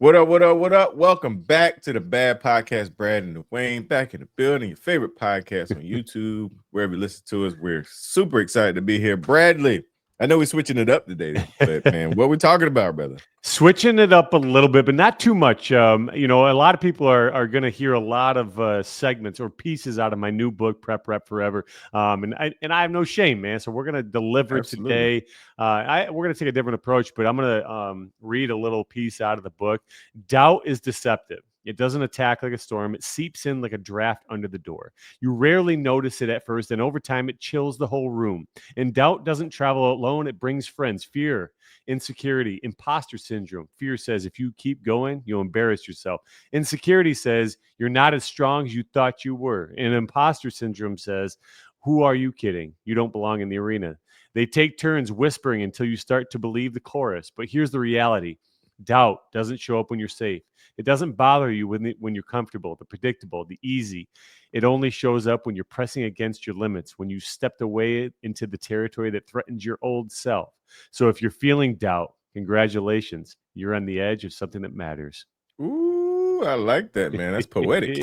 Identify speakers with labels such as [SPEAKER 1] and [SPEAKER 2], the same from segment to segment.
[SPEAKER 1] What up, what up, what up? Welcome back to the Bad Podcast. Brad and Dawain back in the building. Your favorite podcast on YouTube, wherever you listen to us. We're super excited to be here. Bradley, I know we're switching it up today, but man, what we talking about, brother?
[SPEAKER 2] Switching it up a little bit, but not too much. A lot of people are going to hear a lot of segments or pieces out of my new book, Prep Rep Forever. And I have no shame, man. So we're going to deliver
[SPEAKER 1] Absolutely.
[SPEAKER 2] today. We're going to take a different approach, but I'm going to read a little piece out of the book. Doubt is deceptive. It doesn't attack like a storm. It seeps in like a draft under the door. You rarely notice it at first, and over time, it chills the whole room. And doubt doesn't travel alone. It brings friends, fear, insecurity, imposter syndrome. Fear says if you keep going, you'll embarrass yourself. Insecurity says you're not as strong as you thought you were. And imposter syndrome says, who are you kidding? You don't belong in the arena. They take turns whispering until you start to believe the chorus. But here's the reality. Doubt doesn't show up when you're safe. It doesn't bother you when you're comfortable, the predictable, the easy. It only shows up when you're pressing against your limits, when you stepped away into the territory that threatens your old self. So if you're feeling doubt, congratulations. You're on the edge of something that matters.
[SPEAKER 1] Ooh, I like that, man. That's poetic.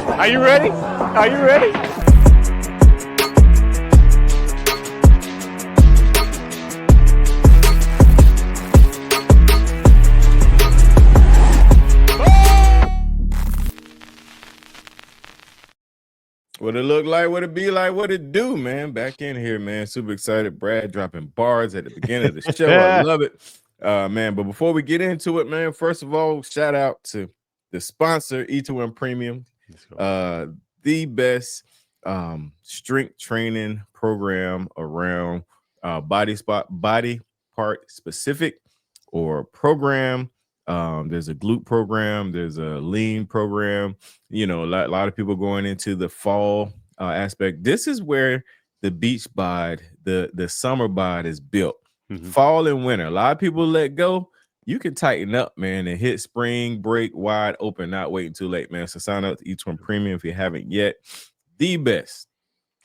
[SPEAKER 2] Are you ready? Are you ready?
[SPEAKER 1] What it look like, what it be like, what it do, man. Back in here, man. Super excited. Brad dropping bars at the beginning of the show. I love it. Man, but before we get into it, man, first of all, shout out to the sponsor, E2M Premium. The best strength training program around body part specific or program. There's a glute program, there's a lean program, a lot of people going into the fall aspect. This is where the beach bod, the summer bod is built. Fall and winter, a lot of people let go. You can tighten up, man, and hit spring break wide open, not waiting too late, man. So sign up to Each One Premium if you haven't yet. The best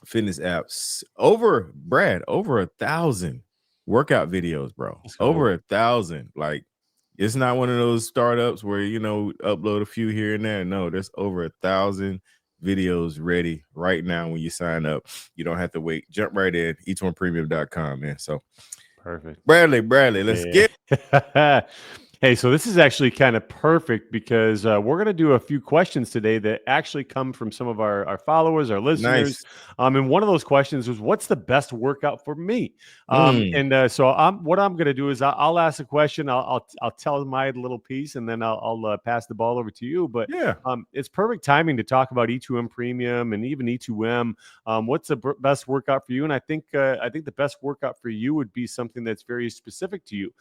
[SPEAKER 1] fitness apps, over 1,000 workout videos, bro. Over 1,000. Like, it's not one of those startups where upload a few here and there. No, there's over 1,000 videos ready right now. When you sign up, you don't have to wait. Jump right in, eachonepremium.com, man. So
[SPEAKER 2] perfect.
[SPEAKER 1] Bradley, let's get
[SPEAKER 2] Hey, so this is actually kind of perfect because we're going to do a few questions today that actually come from some of our followers, our listeners.
[SPEAKER 1] Nice.
[SPEAKER 2] And one of those questions was, what's the best workout for me? So what I'm going to do is I'll ask a question. I'll tell my little piece, and then I'll pass the ball over to you. But
[SPEAKER 1] yeah,
[SPEAKER 2] it's perfect timing to talk about E2M Premium and even E2M. What's the best workout for you? And I think the best workout for you would be something that's very specific to you,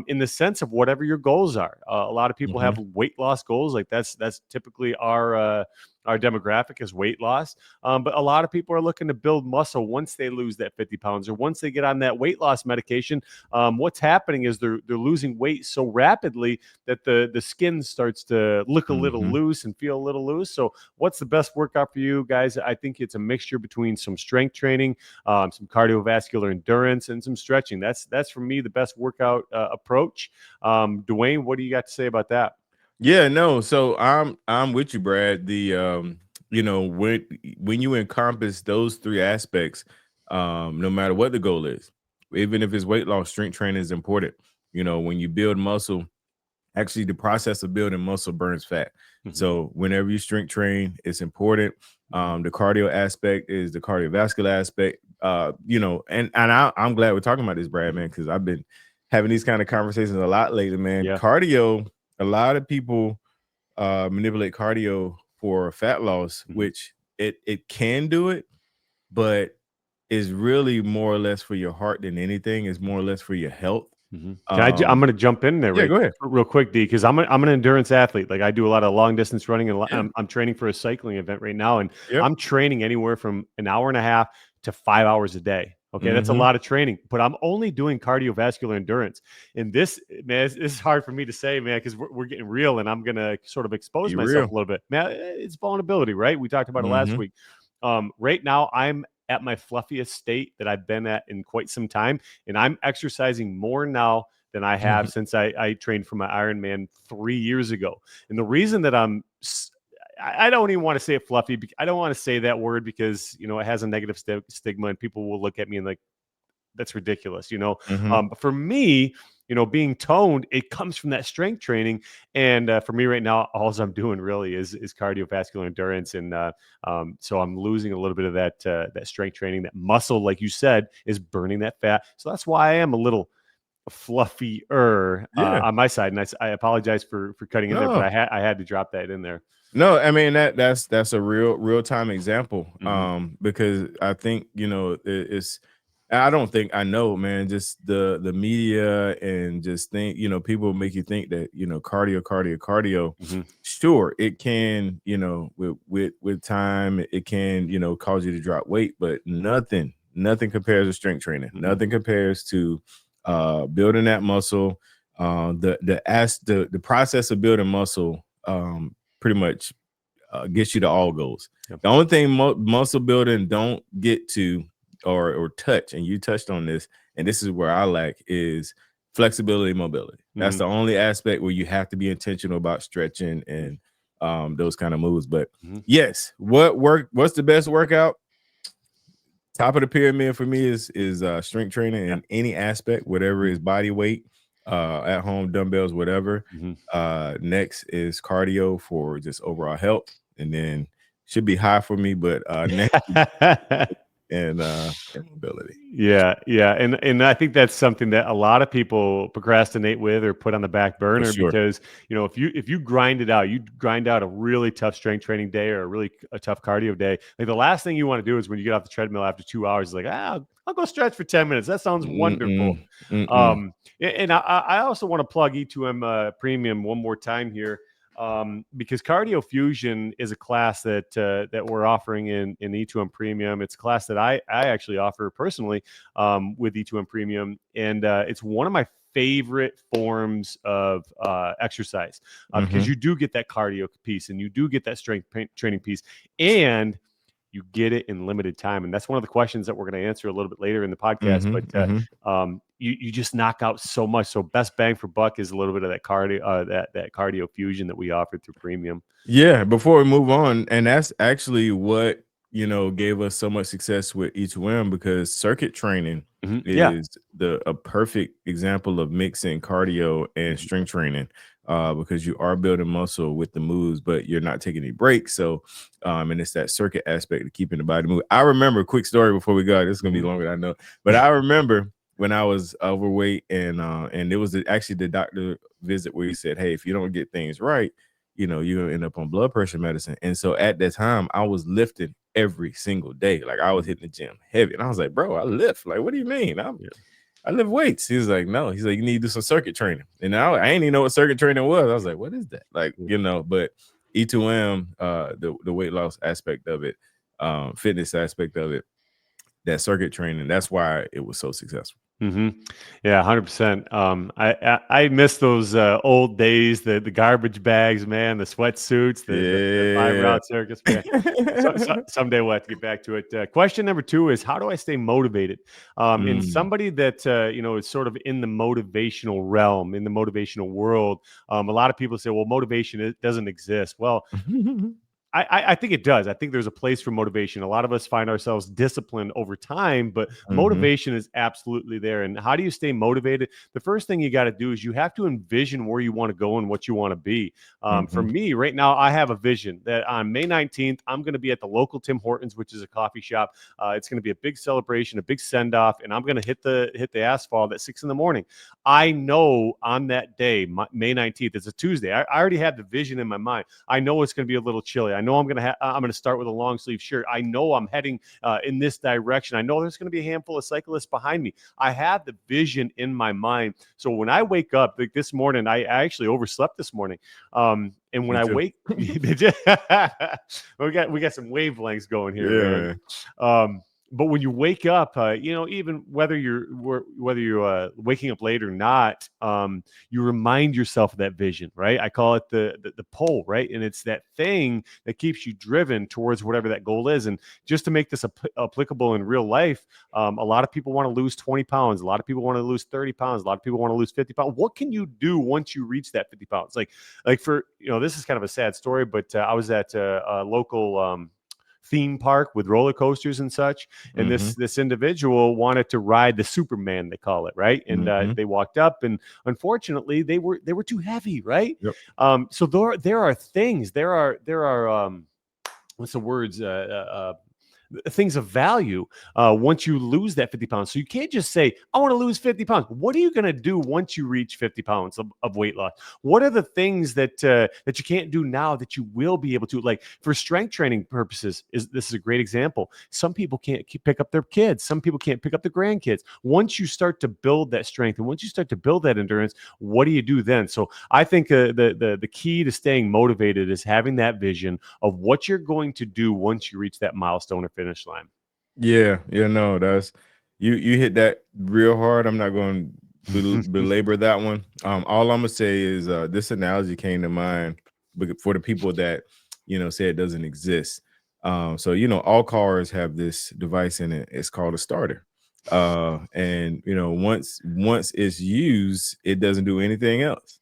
[SPEAKER 2] in the sense of whatever your goals are. A lot of people have weight loss goals. Like that's typically our demographic is weight loss. But a lot of people are looking to build muscle once they lose that 50 pounds or once they get on that weight loss medication. What's happening is they're losing weight so rapidly that the skin starts to look a little loose and feel a little loose. So what's the best workout for you guys? I think it's a mixture between some strength training, some cardiovascular endurance, and some stretching. That's for me the best workout approach. Dawain, what do you got to say about that?
[SPEAKER 1] Yeah, no. So I'm with you, Brad. The when you encompass those three aspects, no matter what the goal is, even if it's weight loss, strength training is important. When you build muscle, actually the process of building muscle burns fat. So whenever you strength train, it's important. The cardio aspect is the cardiovascular aspect. And I'm glad we're talking about this, Brad, man, because I've been having these kind of conversations a lot lately, man.
[SPEAKER 2] Yeah.
[SPEAKER 1] Cardio, a lot of people manipulate cardio for fat loss, which it can do it, but is really more or less for your heart than anything. Is more or less for your health.
[SPEAKER 2] I'm going to jump in there
[SPEAKER 1] go ahead.
[SPEAKER 2] real quick, D, because I'm an endurance athlete. Like I do a lot of long distance running, and I'm training for a cycling event right now, and I'm training anywhere from an hour and a half to 5 hours a day. Okay, that's a lot of training, but I'm only doing cardiovascular endurance. And this, man, this is hard for me to say, man, because we're getting real, and I'm gonna sort of expose myself a little bit. Man, it's vulnerability, right? We talked about it last week. Right now, I'm at my fluffiest state that I've been at in quite some time. And I'm exercising more now than I have since I trained for my Ironman 3 years ago. And the reason that I don't even want to say it fluffy. I don't want to say that word because, you know, it has a negative stigma and people will look at me and like, that's ridiculous, you know. But for me, you know, being toned, it comes from that strength training. And for me right now, all I'm doing really is cardiovascular endurance. And so I'm losing a little bit of that strength training. That muscle, like you said, is burning that fat. So that's why I am a little fluffier
[SPEAKER 1] Yeah.
[SPEAKER 2] on my side. And I apologize for cutting in there, but
[SPEAKER 1] No.
[SPEAKER 2] I had to drop that in there.
[SPEAKER 1] No, I mean that's a real time example.
[SPEAKER 2] Mhm.
[SPEAKER 1] Because I think, you know, it's I don't think I know, man, just the media and just think, you know, people make you think that, you know, cardio.
[SPEAKER 2] Mhm.
[SPEAKER 1] Sure, it can, you know, with time, it can, you know, cause you to drop weight, but nothing compares to strength training.
[SPEAKER 2] Mhm.
[SPEAKER 1] Nothing compares to building that muscle. The process of building muscle pretty much gets you to all goals.
[SPEAKER 2] Yep.
[SPEAKER 1] The only thing muscle building don't get to or touch, and you touched on this, and this is where I lack, is flexibility, mobility. That's
[SPEAKER 2] Mhm.
[SPEAKER 1] the only aspect where you have to be intentional about stretching and those kind of moves. But
[SPEAKER 2] Mhm.
[SPEAKER 1] yes, what's the best workout? Top of the pyramid for me is strength training in any aspect, whatever is body weight, at home dumbbells, whatever.
[SPEAKER 2] Mhm.
[SPEAKER 1] Next is cardio for just overall health, and then should be high for me, but next and mobility
[SPEAKER 2] Yeah, and I think that's something that a lot of people procrastinate with or put on the back
[SPEAKER 1] for
[SPEAKER 2] burner
[SPEAKER 1] sure.
[SPEAKER 2] because, you know, if you grind out a really tough strength training day or a tough cardio day, like the last thing you want to do is when you get off the treadmill after 2 hours, is like, I'll go stretch for 10 minutes. That sounds
[SPEAKER 1] Mm-mm,
[SPEAKER 2] wonderful.
[SPEAKER 1] mm-mm.
[SPEAKER 2] And I also want to plug E2M Premium one more time here. Because Cardio Fusion is a class that we're offering in E2M Premium. It's a class that I actually offer personally with E2M Premium, and it's one of my favorite forms of exercise because you do get that cardio piece and you do get that strength training piece, and you get it in limited time. And that's one of the questions that we're going to answer a little bit later in the podcast. But you just knock out so much. So best bang for buck is a little bit of that cardio, that cardio fusion that we offer through Premium.
[SPEAKER 1] Yeah, before we move on, and that's actually what, you know, gave us so much success with E2M, because circuit training
[SPEAKER 2] Yeah.
[SPEAKER 1] is a perfect example of mixing cardio and
[SPEAKER 2] Mhm.
[SPEAKER 1] strength training, because you are building muscle with the moves, but you're not taking any breaks. So, and it's that circuit aspect of keeping the body moving. I remember a quick story before we go. This is gonna be longer than I know, but I remember when I was overweight, and it was actually the doctor visit where he said, "Hey, if you don't get things right, you know, you're gonna end up on blood pressure medicine." And so at that time, I was lifting every single day. Like I was hitting the gym heavy. And I was like, bro, I lift. Like, what do you mean? I lift weights. He was like, no. He's like, you need to do some circuit training. And I ain't even know what circuit training was. I was like, what is that? Like, you know, but E2M, the weight loss aspect of it, fitness aspect of it, that circuit training, that's why it was so successful.
[SPEAKER 2] Yeah, 100%. I miss those old days, the garbage bags, man, the sweatsuits, the 5 route circus, man.
[SPEAKER 1] Yeah.
[SPEAKER 2] Someday we'll have to get back to it. Question number 2 is, how do I stay motivated? And somebody that you know, is sort of in the motivational realm, in the motivational world, a lot of people say, well, motivation, it doesn't exist. Well, I think it does. I think there's a place for motivation. A lot of us find ourselves disciplined over time, but motivation is absolutely there. And how do you stay motivated? The first thing you got to do is you have to envision where you want to go and what you want to be. For me, right now, I have a vision that on May 19th, I'm going to be at the local Tim Hortons, which is a coffee shop. It's going to be a big celebration, a big send off, and I'm going to hit the asphalt at 6 a.m. I know on that day, May 19th, it's a Tuesday. I already have the vision in my mind. I know it's going to be a little chilly. I know I'm going to start with a long sleeve shirt. I know I'm heading in this direction. I know there's going to be a handful of cyclists behind me. I have the vision in my mind. So when I wake up, like this morning, I actually overslept this morning. And when
[SPEAKER 1] Me
[SPEAKER 2] I
[SPEAKER 1] too.
[SPEAKER 2] wake, we got some wavelengths going here,
[SPEAKER 1] Yeah,
[SPEAKER 2] man.
[SPEAKER 1] man.
[SPEAKER 2] But when you wake up, even whether you're waking up late or not, you remind yourself of that vision, right? I call it the pull, right? And it's that thing that keeps you driven towards whatever that goal is. And just to make this applicable in real life, a lot of people want to lose 20 pounds. A lot of people want to lose 30 pounds. A lot of people want to lose 50 pounds. What can you do once you reach that 50 pounds? Like for, this is kind of a sad story, but I was at a local theme park with roller coasters and such, and
[SPEAKER 1] Mm-hmm.
[SPEAKER 2] this individual wanted to ride the Superman, they call it, right? And
[SPEAKER 1] Mm-hmm.
[SPEAKER 2] they walked up, and unfortunately they were too heavy, right?
[SPEAKER 1] Yep.
[SPEAKER 2] So there are things, what's the words, things of value once you lose that 50 pounds. So you can't just say, I want to lose 50 pounds. What are you going to do once you reach 50 pounds of weight loss? What are the things that you can't do now that you will be able to? Like for strength training purposes, this is a great example. Some people can't pick up their kids. Some people can't pick up their grandkids. Once you start to build that strength and once you start to build that endurance, what do you do then? So I think the key to staying motivated is having that vision of what you're going to do once you reach that milestone or finish line.
[SPEAKER 1] Yeah, no, that's you hit that real hard. I'm not going to belabor that one. All I'm gonna say is this analogy came to mind for the people that say it doesn't exist. So all cars have this device in it. It's called a starter. And once it's used, it doesn't do anything else.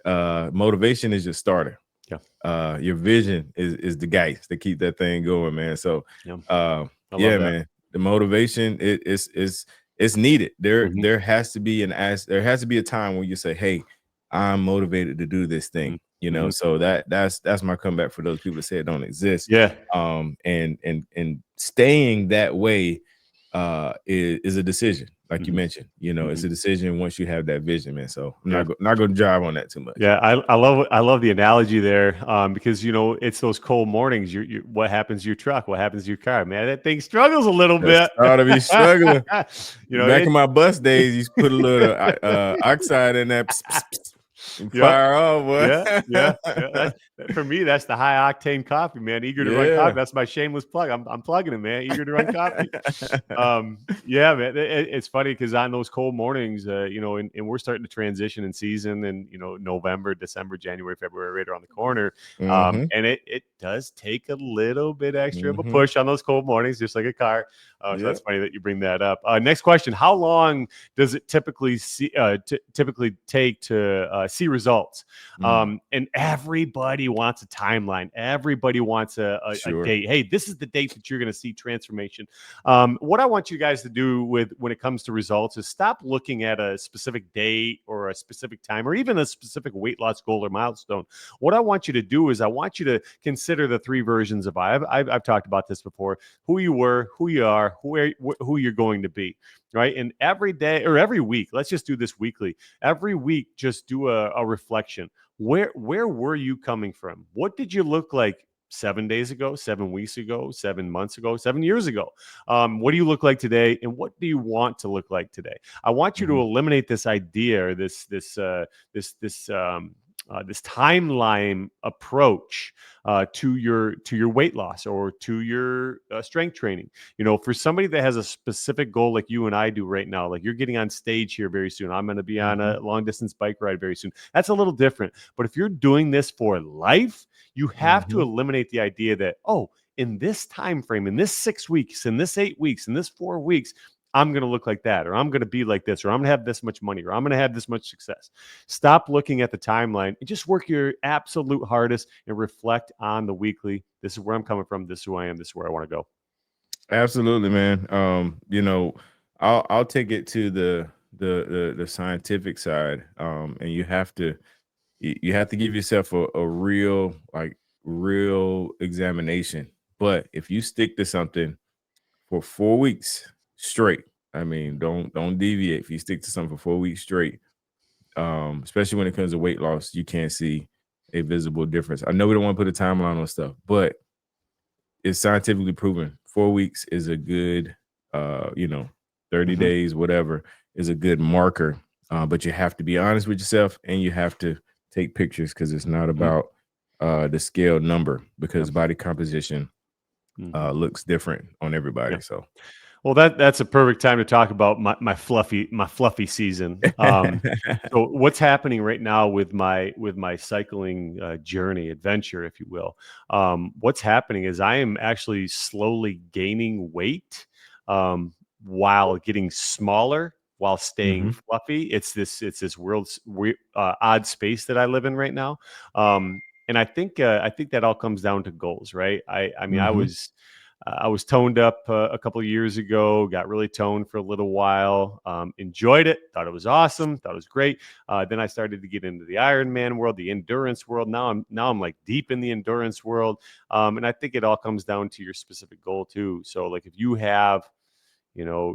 [SPEAKER 1] Motivation is your starter. Your vision is the guys that keep that thing going, man. So man, the motivation it's needed. There has to be there has to be a time when you say, hey, I'm motivated to do this thing. So that's my comeback for those people that say it don't exist. And staying that way is a decision, like you mentioned. It's a decision once you have that vision, man. So I'm not going to drive on that too much.
[SPEAKER 2] Yeah, I love the analogy there, because it's those cold mornings. What happens to your truck? What happens to your car? Man, that thing struggles a little bit.
[SPEAKER 1] Ought to be struggling. Back in my bus days, you put a little oxide in that. Fire off, boy.
[SPEAKER 2] Yeah. For me, that's the high octane coffee, man. Eager to run coffee. That's my shameless plug. I'm plugging it, man. Eager to run coffee. Yeah, man. It's funny because on those cold mornings, and we're starting to transition in season, and November, December, January, February, right around the corner. And it does take a little bit extra of a push on those cold mornings, just like a car. So that's funny that you bring that up. Next question: how long does it typically take to see results? And everybody wants a timeline. Everybody wants a date. Hey, this is the date that you're going to see transformation. What I want you guys to do when it comes to results is stop looking at a specific date or a specific time or even a specific weight loss goal or milestone. What I want you to do is I want you to consider the three versions of I've talked about this before: who you were, who you are, who you're going to be. Right. And every day or every week, let's just do this weekly. Every week, just do a reflection. Where were you coming from? What did you look like 7 days ago, 7 weeks ago, 7 months ago, 7 years ago? What do you look like today? And what do you want to look like today? I want you to eliminate this idea or this timeline approach to your weight loss or to your strength training. For somebody that has a specific goal like you and I do right now, like you're getting on stage here very soon. I'm going to be on a long distance bike ride very soon. That's a little different. But if you're doing this for life, you have to eliminate the idea that, in this time frame, in this 6 weeks, in this 8 weeks, in this 4 weeks, I'm going to look like that, or I'm going to be like this, or I'm going to have this much money, or I'm going to have this much success. Stop looking at the timeline and just work your absolute hardest and reflect on the weekly. This is where I'm coming from. This is who I am. This is where I want to go.
[SPEAKER 1] Absolutely, man. I'll take it to the scientific side. And you have to give yourself a real examination. But if you stick to something for 4 weeks straight, I mean, don't deviate. If you stick to something for 4 weeks straight, especially when it comes to weight loss, you can't see a visible difference. I know we don't want to put a timeline on stuff, but it's scientifically proven 4 weeks is a good 30 days, whatever, is a good marker. But you have to be honest with yourself, and you have to take pictures, because it's not about the scale number, because body composition looks different on everybody.
[SPEAKER 2] Yeah.
[SPEAKER 1] So
[SPEAKER 2] Well, that's a perfect time to talk about my fluffy season. So what's happening right now with my cycling journey adventure, if you will? What's happening is I am actually slowly gaining weight um, while getting smaller, while staying
[SPEAKER 1] Mhm.
[SPEAKER 2] fluffy. It's this odd space that I live in right now, and I think that all comes down to goals, right? I mean
[SPEAKER 1] Mhm.
[SPEAKER 2] I was toned up a couple of years ago, got really toned for a little while, enjoyed it, thought it was awesome, thought it was great. Then I started to get into the Ironman world, the endurance world. Now I'm like deep in the endurance world. And I think it all comes down to your specific goal too. So like if you have,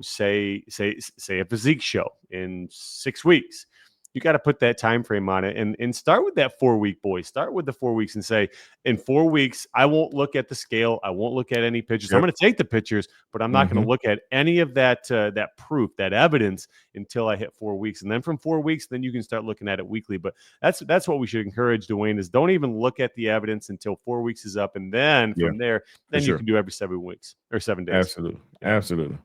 [SPEAKER 2] say a physique show in 6 weeks, you got to put that time frame on it and start with that 4 week, boy. Start with the 4 weeks and say, in 4 weeks, I won't look at the scale. I won't look at any pictures. I'm
[SPEAKER 1] Yep.
[SPEAKER 2] going to take the pictures, but I'm not going to
[SPEAKER 1] Mhm.
[SPEAKER 2] look at any of that proof, that evidence until I hit 4 weeks. And then from 4 weeks, then you can start looking at it weekly. But that's what we should encourage, Dawain, is don't even look at the evidence until 4 weeks is up. And then
[SPEAKER 1] Yeah,
[SPEAKER 2] from there,
[SPEAKER 1] for
[SPEAKER 2] then you
[SPEAKER 1] sure.
[SPEAKER 2] can do every 7 weeks or 7 days.
[SPEAKER 1] Absolutely.
[SPEAKER 2] Yeah.
[SPEAKER 1] Absolutely.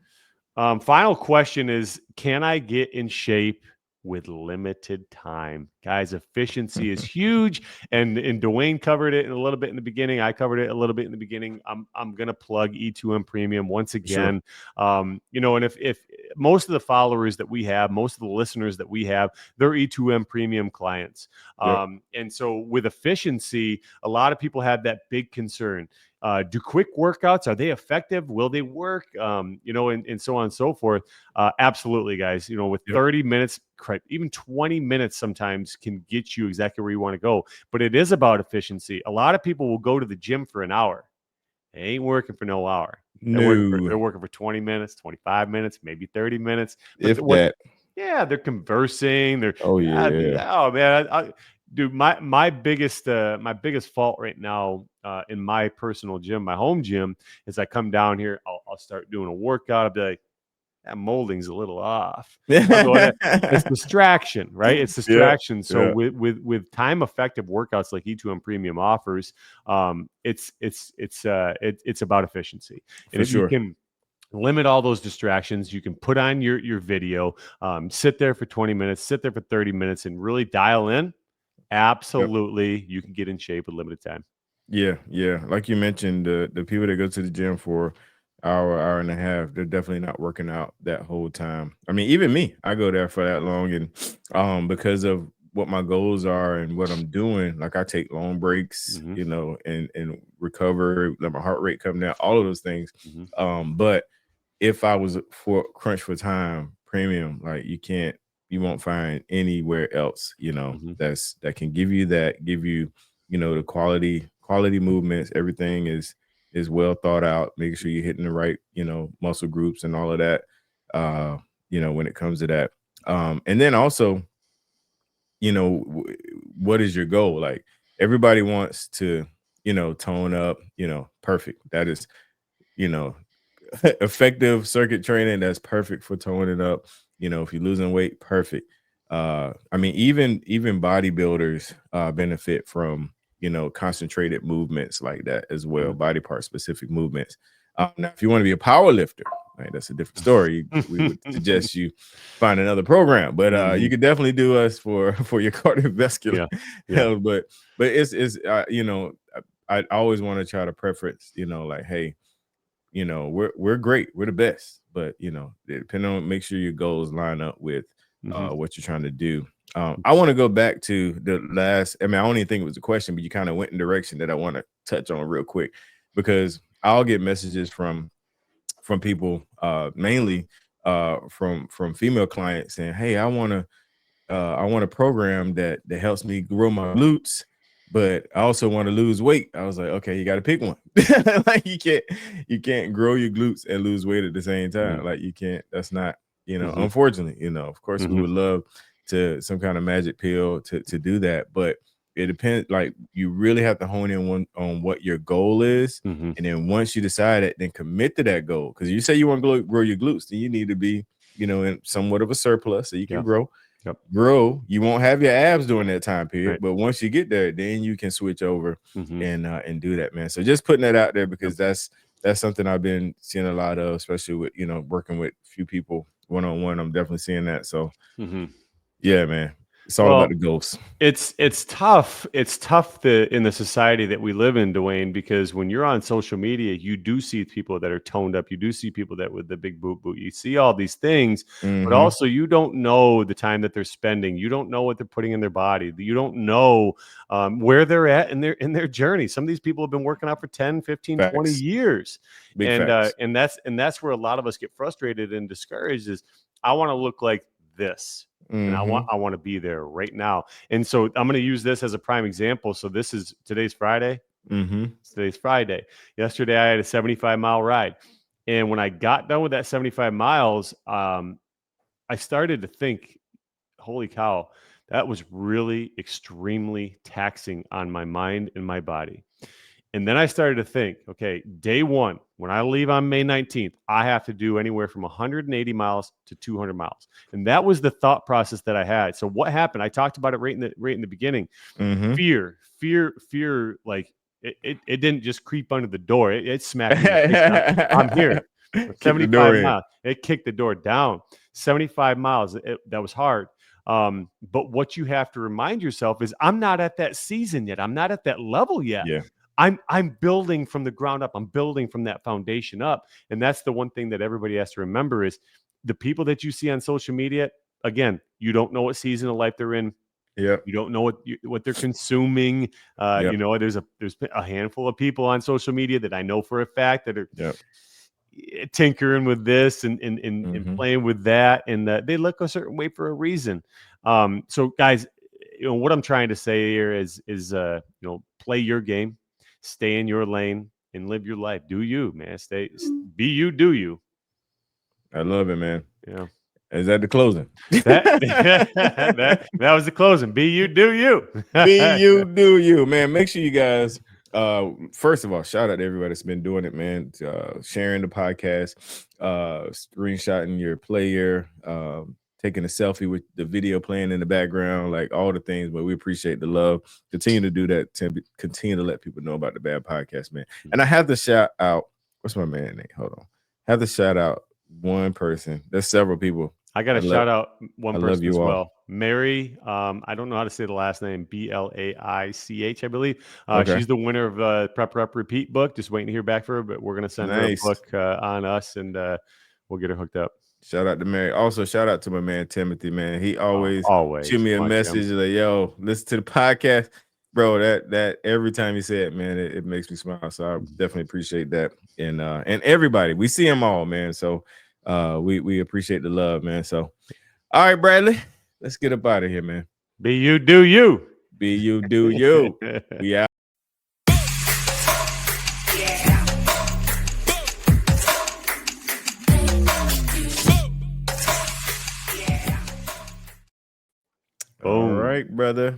[SPEAKER 2] Final question is, can I get in shape with limited time? Guys, efficiency is huge. And Dawain covered it in a little bit in the beginning. I covered it a little bit in the beginning. I'm gonna plug E2M Premium once
[SPEAKER 1] For sure.
[SPEAKER 2] again. And if most of the followers that we have, most of the listeners that we have, they're E2M Premium clients.
[SPEAKER 1] Yep.
[SPEAKER 2] And so with efficiency, a lot of people have that big concern. Do quick workouts, are they effective? Will they work? And so on and so forth. Absolutely, guys. With
[SPEAKER 1] Yep.
[SPEAKER 2] 30 minutes, even 20 minutes sometimes can get you exactly where you want to go. But it is about efficiency. A lot of people will go to the gym for an hour. They ain't working for no hour.
[SPEAKER 1] No,
[SPEAKER 2] They're working for 20 minutes, 25 minutes, maybe 30 minutes. But
[SPEAKER 1] if that.
[SPEAKER 2] yeah, they're conversing.
[SPEAKER 1] Oh yeah.
[SPEAKER 2] Oh man, dude, my biggest fault right now in my personal gym, my home gym, is I come down here, I'll start doing a workout. I'll be like, that molding's a little off. I'll go ahead. It's distraction, right? It's
[SPEAKER 1] Yeah.
[SPEAKER 2] distraction. So
[SPEAKER 1] Yeah.
[SPEAKER 2] with time effective workouts like E2M Premium offers, it's about efficiency. And
[SPEAKER 1] For
[SPEAKER 2] if you
[SPEAKER 1] sure.
[SPEAKER 2] can limit all those distractions, you can put on your video, sit there for 20 minutes, sit there for 30 minutes, and really dial in.
[SPEAKER 1] Yep.
[SPEAKER 2] Absolutely, you can get in shape with limited time.
[SPEAKER 1] Yeah, yeah. Like you mentioned, the people that go to the gym for hour and a half, they're definitely not working out that whole time. I mean, even me, I go there for that long, and because of what my goals are and what I'm doing, like I take long breaks,
[SPEAKER 2] Hmm.
[SPEAKER 1] and recover, let my heart rate come down, all of those things.
[SPEAKER 2] Hmm.
[SPEAKER 1] But if I was for crunch for time premium, like you won't find anywhere else,
[SPEAKER 2] Hmm.
[SPEAKER 1] that can give you, the quality movements. Everything is well thought out, making sure you're hitting the right, muscle groups and all of that. Uh, when it comes to that. And then also, what is your goal? Like everybody wants to, tone up, perfect. That is, you know, effective circuit training that's perfect for toning up. If you're losing weight, perfect. I mean, even bodybuilders benefit from concentrated movements like that as well, body part specific movements. Now, if you want to be a power lifter, right, that's a different story. We would suggest you find another program, but you
[SPEAKER 2] Hmm.
[SPEAKER 1] could definitely do us for your cardiovascular
[SPEAKER 2] Yeah, yeah.
[SPEAKER 1] health. But it's I always want to try to preference, like, hey, we're great, we're the best, but depending on, make sure your goals line up with
[SPEAKER 2] Hmm.
[SPEAKER 1] what you're trying to do. I want to go back to the last, I mean, I don't even think it was a question, but you kind of went in direction that I want to touch on real quick, because I'll get messages from people, mainly from female clients saying, hey, I want a program that helps me grow my glutes, but I also want to lose weight. I was like, okay, you got to pick one. Like you can't grow your glutes and lose weight at the same
[SPEAKER 2] Hmm.
[SPEAKER 1] time. Like you can't. That's not,
[SPEAKER 2] Hmm.
[SPEAKER 1] unfortunately, of course we
[SPEAKER 2] Hmm.
[SPEAKER 1] would love to some kind of magic pill to do that, but it depends. Like you really have to hone in on what your goal is,
[SPEAKER 2] Hmm.
[SPEAKER 1] and then once you decide it, then commit to that goal. Because you say you want to grow your glutes, then you need to be, in somewhat of a surplus so you can
[SPEAKER 2] Yeah.
[SPEAKER 1] grow.
[SPEAKER 2] Yep.
[SPEAKER 1] You won't have your abs during that time period,
[SPEAKER 2] Right.
[SPEAKER 1] but once you get there, then you can switch over
[SPEAKER 2] Hmm.
[SPEAKER 1] and do that, man. So just putting that out there,
[SPEAKER 2] Yep.
[SPEAKER 1] because that's that's something I've been seeing a lot of, especially with, working with a few people one-on-one. I'm definitely seeing that. So yeah, man, it's all about
[SPEAKER 2] Well,
[SPEAKER 1] the ghosts.
[SPEAKER 2] it's tough. It's tough in the society that we live in, Dawain, because when you're on social media, you do see people that are toned up. You do see people that with the big boot. You see all these things, but also you don't know the time that they're spending. You don't know what they're putting in their body. You don't know where they're at in their journey. Some of these people have been working out for 10, 15, 20
[SPEAKER 1] Facts.
[SPEAKER 2] years.
[SPEAKER 1] Big
[SPEAKER 2] And
[SPEAKER 1] facts.
[SPEAKER 2] and that's where a lot of us get frustrated and discouraged is I want to look like this. And I want to be there right now. And so I'm going to use this as a prime example. So today's Friday. Today's Friday. Yesterday I had a 75-mile ride. And when I got done with that 75 miles, I started to think, holy cow, that was really extremely taxing on my mind and my body. And then I started to think, okay, day one, when I leave on May 19th, I have to do anywhere from 180 miles to 200 miles. And that was the thought process that I had. So what happened? I talked about it right in the beginning. Fear, like it didn't just creep under the door. It smacked me in the face. I'm here.
[SPEAKER 1] Kick the
[SPEAKER 2] 75
[SPEAKER 1] door in.
[SPEAKER 2] miles. It kicked the door down. 75 miles. That was hard. But what you have to remind yourself is I'm not at that season yet. I'm not at that level yet.
[SPEAKER 1] Yeah.
[SPEAKER 2] I'm building from the ground up. I'm building from that foundation up. And that's the one thing that everybody has to remember is the people that you see on social media, again, you don't know what season of life they're in.
[SPEAKER 1] Yep.
[SPEAKER 2] You don't know what they're consuming.
[SPEAKER 1] Yep.
[SPEAKER 2] There's a handful of people on social media that I know for a fact that are
[SPEAKER 1] Yep.
[SPEAKER 2] tinkering with this and playing with that. And they look a certain way for a reason. So guys, what I'm trying to say here is play your game. Stay in your lane and live your life. Do you, man? Be you, do you.
[SPEAKER 1] I love it, man.
[SPEAKER 2] Yeah.
[SPEAKER 1] Is that the closing?
[SPEAKER 2] that was the closing. Be you, do you.
[SPEAKER 1] Be you, do you, man. Make sure you guys, first of all, shout out to everybody that's been doing it, man. Sharing the podcast, screenshotting your player, taking a selfie with the video playing in the background, like all the things. But we appreciate the love. Continue to do that. Continue to let people know about the Bad Podcast, man. And I have to shout out. What's my man name? Hold on. I have to shout out one person. There's several people.
[SPEAKER 2] I got to shout out one person
[SPEAKER 1] love you
[SPEAKER 2] as
[SPEAKER 1] all.
[SPEAKER 2] well. Mary, I don't know how to say the last name, Blaich, I believe.
[SPEAKER 1] Okay.
[SPEAKER 2] She's the winner of Prep Rep Repeat book. Just waiting to hear back from her, but we're going to send her a book on us, and we'll get her hooked up.
[SPEAKER 1] Shout out to Mary. Also, shout out to my man Timothy, man. He always shoot me a message like, yo, listen to the podcast. Bro, that every time you say it, man, it makes me smile. So I definitely appreciate that. And everybody, we see them all, man. So we appreciate the love, man. So all right, Bradley, let's get up out of here, man.
[SPEAKER 2] Be you, do you.
[SPEAKER 1] Be you, do you. We out. All right, brother.